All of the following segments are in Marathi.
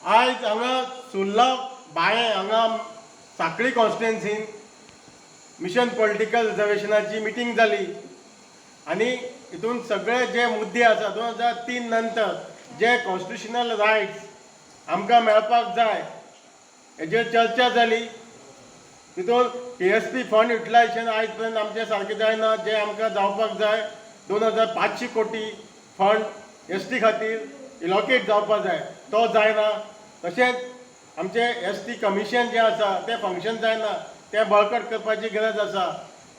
आज हांगा सुर्ला बाये हांगा सांखळी कॉन्स्टिट्युएन्सीन मिशन पॉलिटिकल रिजर्वेशनाची मिटींग जाली आनी हितून सगळे जे मुद्दे आसा 2003 नंतर जे कॉन्स्टिट्युशनल रायट्स आमकां मेळपाक जाय हेजेर चर्चा जाली। तितून PSP फंड युटिलायझेशन आयज पर्यंत आमचे सारकें जायना। जे आमकां जावपाक जाय 2500 कोटी फंड ST खातीर इलॉकेट जावपाक जाय तो जायना। तशेंच आमचे ST कमिशन जे आसा तें फंक्शन जायना, तें बळकट करपाची गरज आसा।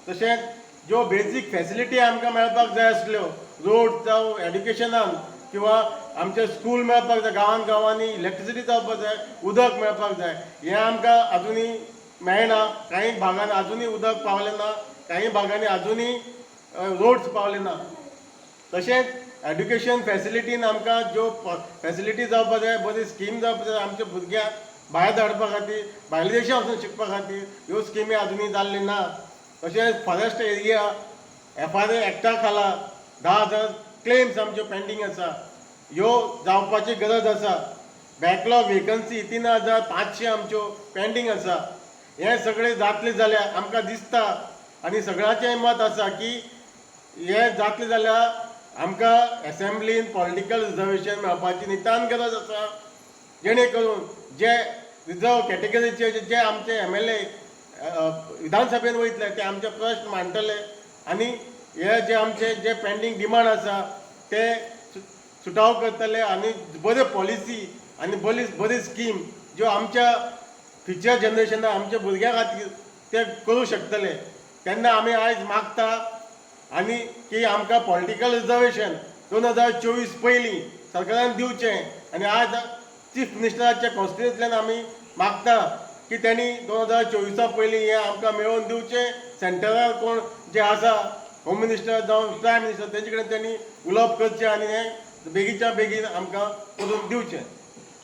तशेंच ज्यो बेजीक फॅसिलिटी आमकां मेळपाक जाय आसल्यो, रोड जावं एड्युकेशनान किंवा आमचे स्कूल मेळपाक जाय, गांवांनी इलेक्ट्रिसिटी जावपाक जाय, उदक मेळपाक जाय, हें आमकां आजुनी मेळना। काही भागांनी आजुनी उदक पावलें ना, काही भागांनी आजुनी रोड्स पावले ना। तशेंच एड्युकेशन फॅसिलिटीन आमकां ज्यो फॅसिलिटी जावपाक जाय, बरी स्कीम जावपाक जाय आमच्या भुरग्यांक भायर धाडपा खातीर, भायल्या देशां वचून शिकपा खातीर ह्यो स्किमी आजुनी जाल्ली ना। तशेंच फॉरेस्ट एरिया FRA एक्टा खाला 10,000 क्लेम्स आमच्यो पेंडींग आसा, ह्यो जावपाची गरज आसा। बॅकलॉग वेकन्सी 3,500 आमच्यो पेंडींग आसा। हें सगळें जातलें जाल्यार आमकां दिसता आनी सगळ्यांचें मत आसा की हें जातलें जाल्यार आमकां असेंब्लीन पॉलिटिकल रिजर्वेशन मेळपाची नितांत गरज आसा। जेणे करून जे रिजर्व कॅटेगरीचे जे आमचे MLA विधानसभेन वयतले ते आमचे प्रश्न मांडटले आनी हे जे आमचे जे पेंडींग डिमांड आसा ते सुटाव करतले आनी बऱ्यो पॉलिसी आनी बरी स्कीम ज्यो आमच्या फ्युचर जनरेशनाक आमच्या भुरग्यां खातीर ते करूं शकतले। तेन्ना आमी आयज मागता आनी की आमकां पॉलिटिकल रिजर्वेशन 2024 पयलीं सरकारान दिवचें। आनी आज चीफ मिनिस्टराच्या कॉन्स्टिट्युएन्सींतल्यान आमी मागता की तेणी 2024 पयलीं हें आमकां मेळोवन दिवचें। सेंटरार कोण जे आसा होम मिनिस्टर जावं प्रायम मिनिस्टर तेंचे कडेन तेणी उलोवप करचें आनी हें बेगीच्या बेगीन आमकां करून दिवचें।